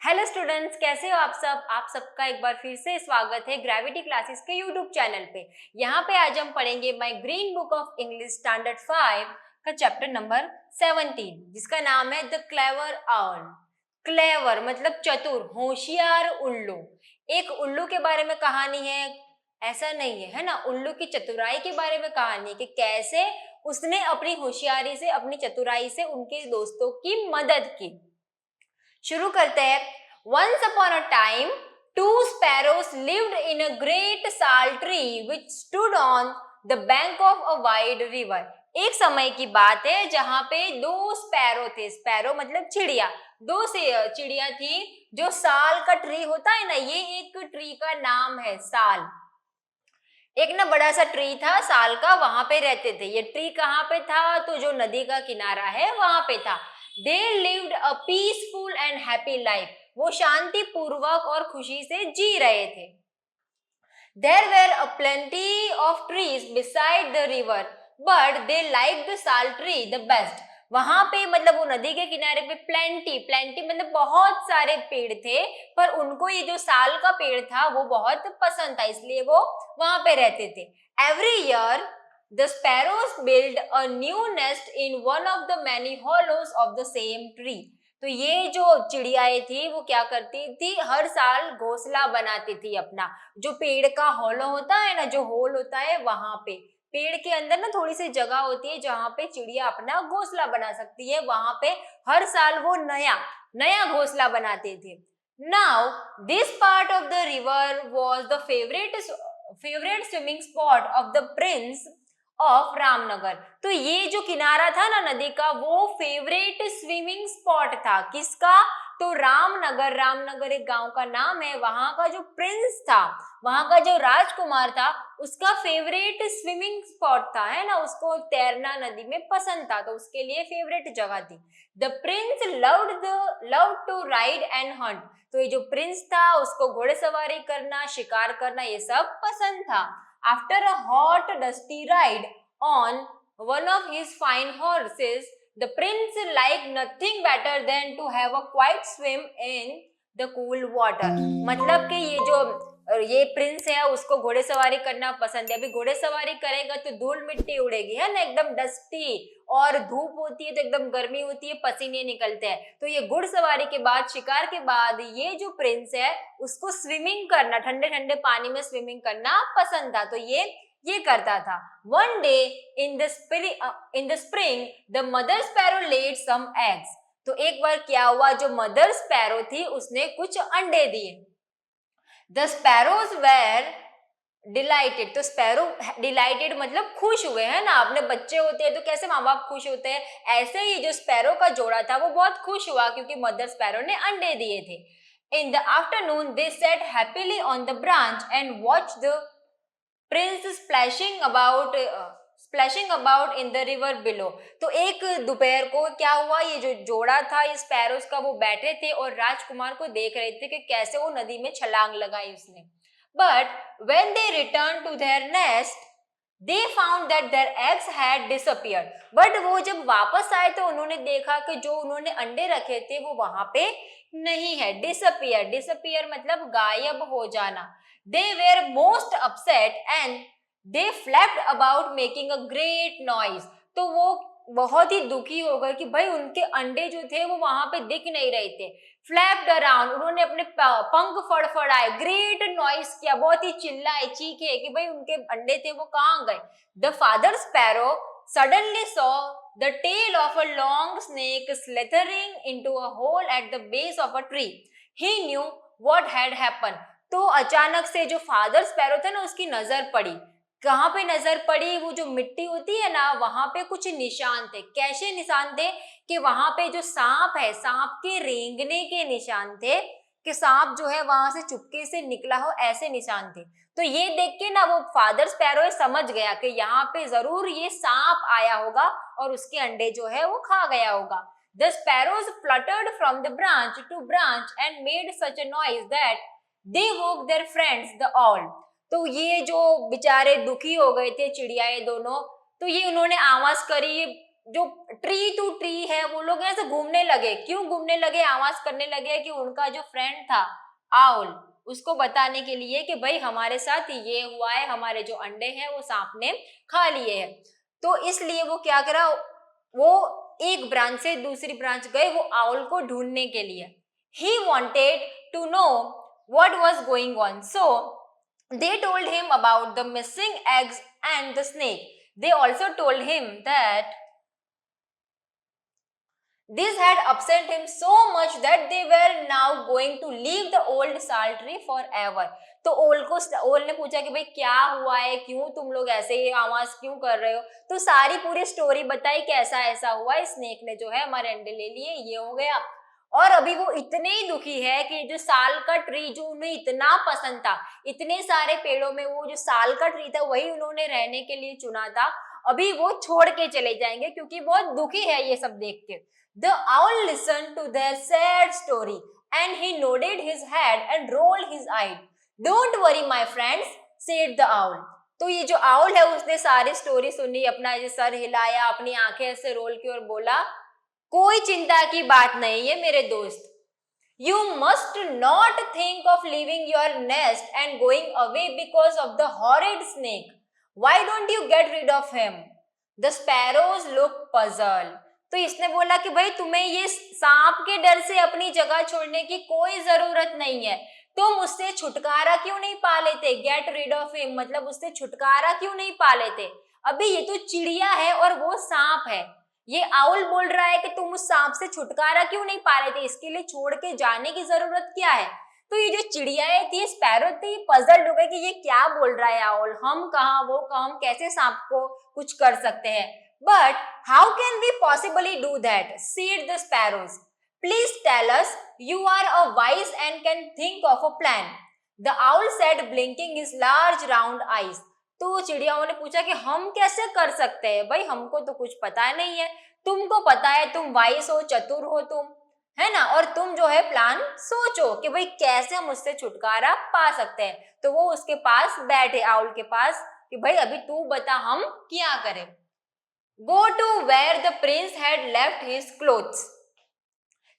Hello students, कैसे हो आप सब। आप सबका एक बार फिर से स्वागत है ग्रेविटी क्लासेस के यूट्यूब चैनल पे। यहाँ पे आज हम पढ़ेंगे my green book of English standard 5 का चैप्टर नंबर 17, जिसका नाम है द क्लेवर आउल। क्लेवर मतलब चतुर, होशियार उल्लू। एक उल्लू के बारे में कहानी है, ऐसा नहीं है, है ना। उल्लू की चतुराई के बारे में कहानी है कि कैसे उसने अपनी होशियारी से, अपनी चतुराई से उनके दोस्तों की मदद की। शुरू करते हैं। Once upon a time, two sparrows lived in a great sal tree which stood on the bank of a wide river. एक समय की बात है जहां पे दो स्पैरो थे। स्पैरो मतलब चिड़िया। दो से चिड़िया थी जो साल का ट्री होता है ना, ये एक ट्री का नाम है साल। एक ना बड़ा सा ट्री था साल का, वहां पे रहते थे। ये ट्री कहाँ पे था, तो जो नदी का किनारा है वहां पे था। They lived a peaceful and happy life. वो शांति पूर्वक और खुशी से जी रहे थे। There were a plenty of trees beside the river but they like the sal tree the best. वहां पे मतलब वो नदी के किनारे पे प्लेंटी, प्लेंटी मतलब बहुत सारे पेड़ थे, पर उनको ये जो साल का पेड़ था वो बहुत पसंद था, इसलिए वो वहां पे रहते थे। Every year the sparrows build a new nest in one of the many hollows of the same tree. तो ये जो चिड़ियाएं थी वो क्या करती थी, हर साल घोंसला बनाती थी अपना। जो पेड़ का हॉलो होता है ना, जो होल होता है वहां पे, पेड़ के अंदर ना थोड़ी सी जगह होती है जहां पे चिड़िया अपना घोंसला बना सकती है, वहां पे हर साल वो नया नया घोंसला बनाते थे। Now this part of the river was the favourite swimming spot of the Prince of Ramnagar. तो ये जो किनारा था ना नदी का, वो फेवरेट स्विमिंग स्पॉट था किसका, तो रामनगर। रामनगर एक गांव का नाम है। वहां का जो प्रिंस था, वहां का जो राजकुमार था, उसका फेवरेट स्विमिंग स्पॉट था, है ना। उसको तैरना नदी में पसंद था, तो उसके लिए फेवरेट जगह थी। The prince love to ride and hunt. तो ये जो प्रिंस था उसको घोड़ेसवारी करना, शिकार करना, ये सब पसंद था। After a hot, dusty ride on one of his fine horses, the prince liked nothing better than to have a quiet swim in the cool water. मतलब कि ये प्रिंस है, उसको घोड़ेसवारी करना पसंद है। अभी घोड़ेसवारी करेगा तो धूल मिट्टी उड़ेगी, है ना, एकदम डस्टी, और धूप होती है तो एकदम गर्मी होती है, पसीने निकलते हैं। तो ये घुड़सवारी के बाद, शिकार के बाद, ये जो प्रिंस है उसको स्विमिंग करना, ठंडे ठंडे पानी में स्विमिंग करना पसंद था, तो ये करता था। One day in the spring the mother sparrow laid some eggs. तो एक बार क्या हुआ, जो मदर स्पैरो थी उसने कुछ अंडे दिए। The sparrows were delighted. तो स्पैरो डिलाइटेड मतलब खुश हुए, है ना। अपने बच्चे होते हैं तो कैसे माँ बाप खुश होते हैं, ऐसे ही जो स्पैरो का जोड़ा था वो बहुत खुश हुआ क्योंकि मदर स्पैरो ने अंडे दिए थे। In the afternoon, they sat happily on the branch and watched the prince splashing about in the river below. तो एक दोपहर को क्या हुआ, ये जो जोड़ा था इस स्पैरोज का, वो बैठे थे और राजकुमार को देख रहे थे कि कैसे वो नदी में छलांग लगाई उसने। But when they returned to their nest, they found that their eggs had disappeared. But वो जब वापस आए तो उन्होंने देखा कि जो उन्होंने अंडे रखे थे वो वहां पे नहीं है। डिसअपियर, डिसअपियर मतलब गायब हो जाना। They were most upset and they flapped about making a great noise. तो वो बहुत ही दुखी हो गए कि भाई उनके अंडे जो थे वो वहां पे दिख नहीं रहे थे। फ्लैप्ड अराउंड, उन्होंने अपने पंख फड़फड़ाए, ग्रेट नॉइस किया, बहुत ही चिल्लाए, चीखे कि भाई उनके अंडे थे वो कहाँ गए। The father sparrow suddenly saw the tail of a long snake slithering into a hole at the base of a tree. He knew what had happened. तो अचानक से जो फादर स्पैरो था ना, उसकी नजर पड़ी। कहाँ पे नजर पड़ी, वो जो मिट्टी होती है ना वहां पे कुछ निशान थे। कैसे निशान थे कि वहां पे जो सांप है, सांप के रेंगने के निशान थे, कि सांप जो है वहां से चुपके से निकला हो, ऐसे निशान थे। तो ये देख के ना वो फादर स्पैरो समझ गया कि यहाँ पे जरूर ये सांप आया होगा और उसके अंडे जो है वो खा गया होगा। The sparrows fluttered from the branch to branch and made such a noise that they woke their friends the owl. तो ये जो बेचारे दुखी हो गए थे चिड़ियाएं दोनों, तो ये उन्होंने आवाज करी, जो ट्री टू ट्री है वो लोग ऐसे घूमने लगे। क्यों घूमने लगे, आवाज करने लगे कि उनका जो फ्रेंड था आउल, उसको बताने के लिए कि भाई हमारे साथ ये हुआ है, हमारे जो अंडे हैं वो सांप ने खा लिए हैं। तो इसलिए वो क्या करा, वो एक ब्रांच से दूसरी ब्रांच गए वो आउल को ढूंढने के लिए। He wanted to know what was going on, so they told him about the missing eggs and the snake. They also told him that this had upset him so much that they were now going to leave the old sal tree forever. तो ओल ने पूछा कि भाई क्या हुआ है, क्यों तुम लोग ऐसे ही आवाज क्यों कर रहे हो। तो सारी पूरी स्टोरी बताई कैसा ऐसा हुआ, स्नेक ने जो है हमारे अंडे ले लिए, ये हो गया। और अभी वो इतने ही दुखी है कि जो साल का ट्री जो उन्हें इतना पसंद था, इतने सारे पेड़ों में वो जो साल का ट्री था वही उन्होंने रहने के लिए चुना था, अभी वो छोड़ के चले जाएंगे क्योंकि बहुत दुखी है ये सब देख के। The owl listened to their sad story and he nodded his head and rolled his eyes. Don't worry my friends, said the owl. तो ये जो आउल है उसने सारी स्टोरी सुनी, अपना ये सर हिलाया, अपनी आंखें ऐसे रोल की और बोला कोई चिंता की बात नहीं है मेरे दोस्त। You must not think of leaving your nest and going away because of the horrid snake. Why don't you get rid of him? The sparrows looked puzzled. तो इसने बोला कि भाई तुम्हें ये सांप के डर से अपनी जगह छोड़ने की कोई जरूरत नहीं है, तुम उससे छुटकारा क्यों नहीं पा लेते। गेट रिड ऑफ हिम मतलब उससे छुटकारा क्यों नहीं पा लेते। अभी ये तो चिड़िया है और वो सांप है, ये आउल बोल रहा है कि तुम उस सांप से छुटकारा क्यों नहीं पा लेते, इसके लिए छोड़ के जाने की जरूरत क्या है। तो ये जो चिड़ियाएं थी, स्पैरो थी, पजल्ड हो गए कि ये क्या बोल रहा है आउल, हम कहाँ वो कहाँ, हम कैसे सांप को कुछ कर सकते हैं। But how can we possibly do that, said the sparrows. Please tell us, you are a wise and can think of a plan. The owl said, blinking his large round eyes. तो चिड़ियाओं ने पूछा कि हम कैसे कर सकते हैं, भाई हमको तो कुछ पता नहीं है, तुमको पता है, तुम वाइस हो, चतुर हो तुम, है ना, और तुम जो है प्लान सोचो कि भाई कैसे हम उससे छुटकारा पा सकते हैं। तो वो उसके पास बैठे, आउल के पास, कि भाई अभी तू बता हम क्या करें। Go to where the prince had left his clothes,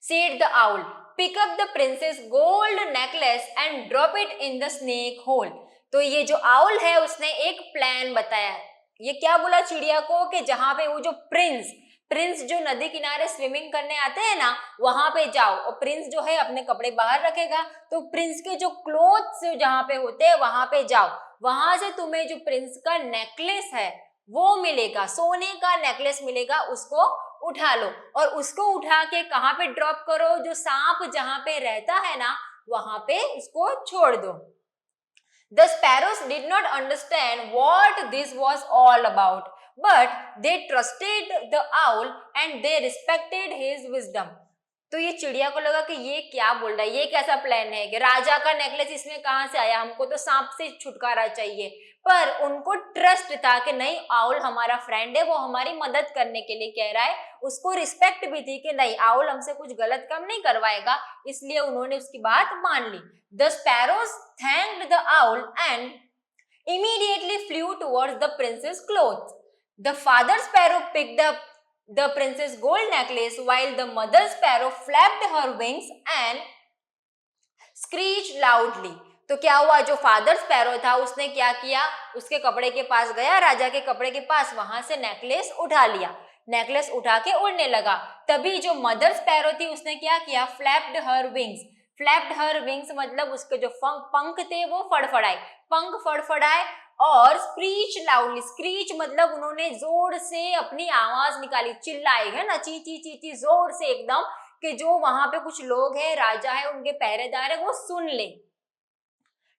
said the owl. Pick up the prince's gold necklace and drop it in the snake hole. तो ये जो आउल है उसने एक प्लान बताया। ये क्या बोला चिड़िया को कि जहां पे वो जो प्रिंस जो नदी किनारे स्विमिंग करने आते हैं ना, वहां पे जाओ, और प्रिंस जो है अपने कपड़े बाहर रखेगा, तो प्रिंस के जो क्लोथ्स जहां पे होते हैं वहां पे जाओ, वहां से तुम्हें जो प्रिंस का नेकलेस है वो मिलेगा, सोने का नेकलेस मिलेगा, उसको उठा लो और उसको उठा के कहाँ पे ड्रॉप करो, जो सांप जहां पे रहता है ना वहां पे उसको छोड़ दो। The sparrows did not understand what this was all about, but they trusted the owl and they respected his wisdom. तो ये चिड़िया को लगा कि ये क्या बोल रहा है, ये कैसा प्लान है कि राजा का नेकलेस इसमें कहां से आया, हमको तो सांप से छुटकारा चाहिए। पर उनको ट्रस्ट था कि नहीं, आउल हमारा फ्रेंड है, वो हमारी मदद करने के लिए कह रहा है, उसको रिस्पेक्ट भी थी कि नहीं आउल हमसे कुछ गलत काम नहीं करवाएगा, इसलिए उन्होंने उसकी बात मान ली। The sparrows thanked the owl and immediately flew towards the prince's clothes. The father sparrow picked up the princess gold necklace while the mother sparrow flapped her wings and screeched loudly. तो क्या हुआ, जो father sparrow था उसने क्या किया, उसके कपड़े के पास गया, राजा के कपड़े के पास, वहां से नेकलेस उठा लिया, नेकलेस उठा के उड़ने लगा। तभी जो मदर स्पैरो थी उसने क्या किया, फ्लैप्ड हर विंग्स। फ्लैप्ड हर विंग्स मतलब उसके जो पंख थे वो फड़फड़ाए, पंख फड़फड़ाए, और स्क्रीच लाउडली, स्क्रीच मतलब उन्होंने जोर से अपनी आवाज निकाली, चिल्लाए, है ना, ची ची ची ची जोर से एकदम, कि जो वहां पे कुछ लोग हैं, राजा है, उनके पहरेदार है, वो सुन ले।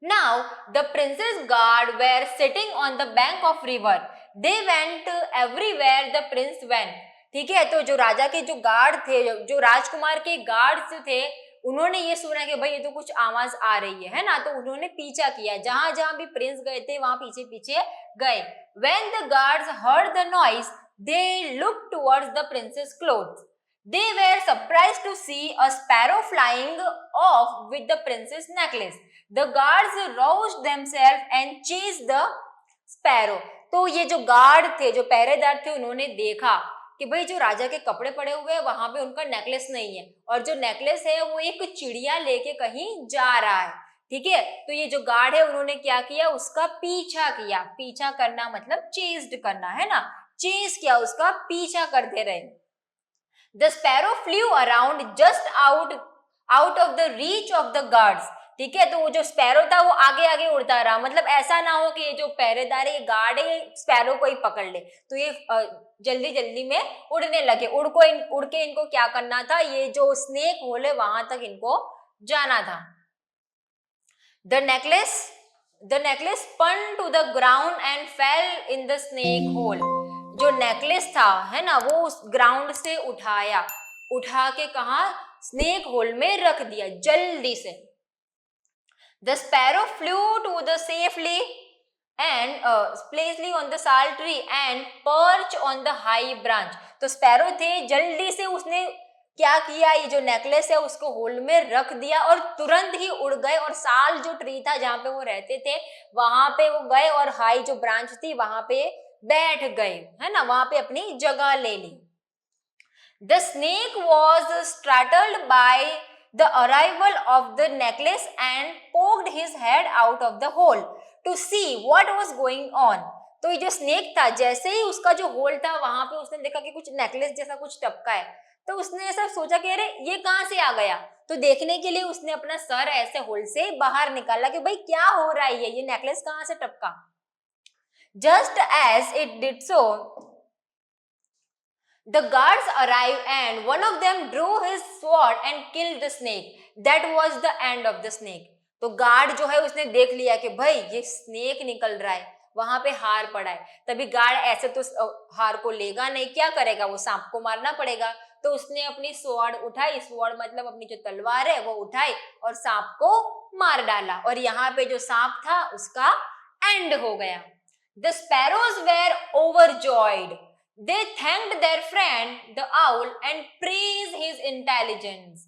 Now the prince's guard were sitting on the bank of river. They went everywhere the prince went. ठीक है, तो जो राजा के जो गार्ड थे, जो राजकुमार के गार्ड्स थे, उन्होंने ये सुना कि भाई ये तो कुछ आवाज आ रही है ना, तो उन्होंने पीछा किया, जहां जहां भी प्रिंस गए थे वहां पीछे पीछे गए। When the guards heard the noise, they looked towards the prince's clothes. They were surprised to see a sparrow flying off with the princess necklace. The guards roused themselves and chased the sparrow. तो ये जो guard थे, जो पहरेदार थे, उन्होंने देखा कि भाई जो राजा के कपड़े पड़े हुए हैं वहां पे उनका नेकलेस नहीं है, और जो नेकलेस है वो एक चिड़िया लेके कहीं जा रहा है। ठीक है, तो ये जो गार्ड है उन्होंने क्या किया, उसका पीछा किया। पीछा करना मतलब चेस्ड करना है ना, चेस किया, उसका पीछा करते रहे। The sparrow flu around just out of the reach of the guards. ठीक है, तो वो जो स्पैरो था वो आगे आगे उड़ता रहा, मतलब ऐसा ना हो कि ये जो पहरेदार है, गार्ड है, स्पैरो को ही पकड़ ले, तो ये जल्दी जल्दी में उड़ने लगे। उड़ के इनको क्या करना था, ये जो स्नेक होल है वहां तक इनको जाना था। The necklace spun to the ground and fell in the snake hole। जो नेकलेस था है ना, वो उस ग्राउंड से उठा के कहा, स्नेक होल में रख दिया जल्दी से। The sparrow flew to the safely and safely on the sal tree and perch on the high branch। तो स्पैरो थे, जल्दी से उसने क्या किया, ये जो नेकलेस है उसको होल में रख दिया और तुरंत ही उड़ गए, और साल जो ट्री था जहां पे वो रहते थे वहां पे वो गए, और हाई जो ब्रांच थी वहां पे बैठ गए, है ना, वहां पे अपनी जगह ले ली। The snake was startled by the arrival of the necklace and poked his head out of the hole to see what was going on। तो ये जो स्नेक था, जैसे ही उसका जो होल था वहां पे उसने देखा कि कुछ नेकलेस जैसा कुछ टपका है, तो उसने ऐसा सोचा कि अरे ये कहां से आ गया। तो देखने के लिए उसने अपना सर ऐसे होल से बाहर निकाला कि भाई क्या हो रहा है, ये नेकलेस कहां से टपका। Just as it did so the guards arrived and one of them drew his sword and killed the snake। that was the end of the snake। तो गार्ड जो है उसने देख लिया कि भाई ये स्नेक निकल रहा है, वहां पे हार पड़ा है। तभी गार्ड ऐसे तो हार को लेगा नहीं, क्या करेगा, वो सांप को मारना पड़ेगा। तो उसने अपनी स्वॉर्ड उठाई, स्वॉर्ड मतलब अपनी जो तलवार है वो उठाई और सांप को मार डाला, और यहाँ पे जो सांप था उसका एंड हो गया। The sparrows were overjoyed। They thanked their friend the owl and praised his intelligence।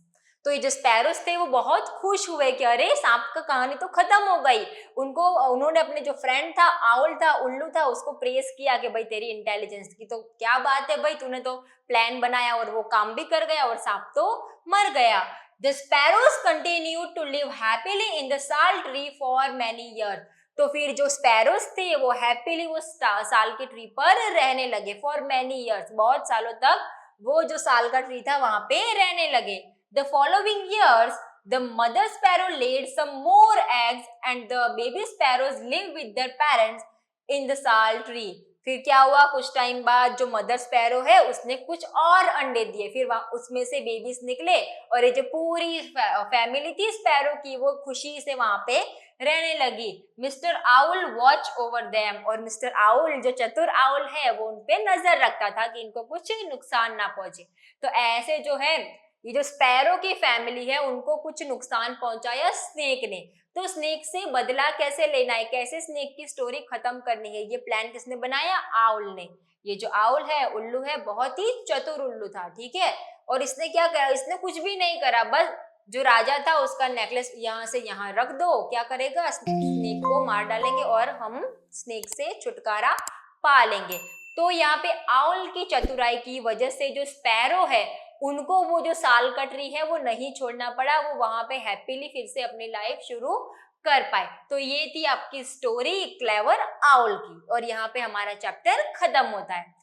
तो ये जो स्पैरोस थे वो बहुत खुश हुए कि अरे सांप का कहानी तो खत्म हो गई। उन्होंने अपने जो फ्रेंड था, आउल था, उल्लू था, उसको प्रेज किया कि भाई तेरी इंटेलिजेंस की तो क्या बात है भाई, तूने तो प्लान बनाया और वो काम भी कर गया और सांप तो मर गया। The sparrows continued to live happily in the sal tree for many years। तो फिर जो स्पैरोस थे वो हैप्पीली वो साल के ट्री पर रहने लगे फॉर मैनी इयर्स, बहुत सालों तक वो जो साल का ट्री था वहां पे रहने लगे। The following years the mother sparrow laid some more eggs and the baby sparrows live with their parents in the sal tree. फिर क्या हुआ, कुछ टाइम बाद जो मदर स्पैरो है उसने कुछ और अंडे दिए, फिर वहां उसमें से बेबीज निकले, और ये जो पूरी फैमिली थी स्पैरो की वो खुशी से वहां पे रहने लगी। Mister owl watch over them, और मिस्टर आउल जो चतुर आउल है वो उनपे नजर रखता था कि इनको कुछ नुकसान ना पहुंचे। तो ऐसे जो है ये जो स्पैरो की फैमिली है उनको कुछ नुकसान पहुंचाया स्नेक ने। तो स्नेक से बदला कैसे लेना है, कैसे स्नेक की स्टोरी खत्म करनी है, ये प्लान किसने बनाया, आउल ने। ये जो आउल है, उल्लू है, बहुत ही चतुर उल्लू था, ठीक है। और इसने क्या करा, इसने कुछ भी नहीं करा, बस जो राजा था उसका नेकलेस यहाँ से यहाँ रख दो, क्या करेगा, स्नेक को मार डालेंगे और हम स्नेक से छुटकारा पा लेंगे। तो यहाँ पे आउल की चतुराई की वजह से जो स्पैरो है उनको वो जो साल का ट्री है वो नहीं छोड़ना पड़ा, वो वहां पे हैप्पीली फिर से अपनी लाइफ शुरू कर पाए। तो ये थी आपकी स्टोरी क्लेवर आउल की, और यहाँ पे हमारा चैप्टर खत्म होता है।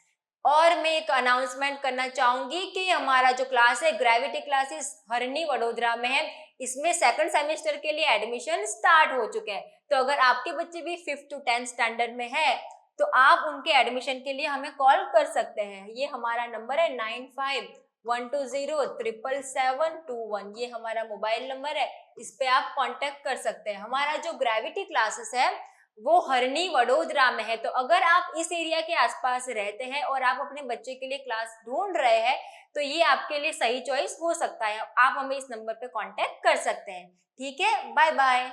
और मैं एक अनाउंसमेंट करना चाहूंगी कि हमारा जो क्लास है ग्रेविटी क्लासेस हरणी वडोदरा में है, इसमें सेकंड सेमेस्टर के लिए एडमिशन स्टार्ट हो चुके हैं। तो अगर आपके बच्चे भी 5th to 10th स्टैंडर्ड में है तो आप उनके एडमिशन के लिए हमें कॉल कर सकते हैं। ये हमारा नंबर है 9512077721, ये हमारा मोबाइल नंबर है, इस पे आप कांटेक्ट कर सकते हैं। हमारा जो ग्रेविटी क्लासेस है वो हरणी वडोदरा में है। तो अगर आप इस एरिया के आसपास रहते हैं और आप अपने बच्चे के लिए क्लास ढूंढ रहे हैं तो ये आपके लिए सही चॉइस हो सकता है। आप हमें इस नंबर पे कांटेक्ट कर सकते हैं। ठीक है, बाय बाय।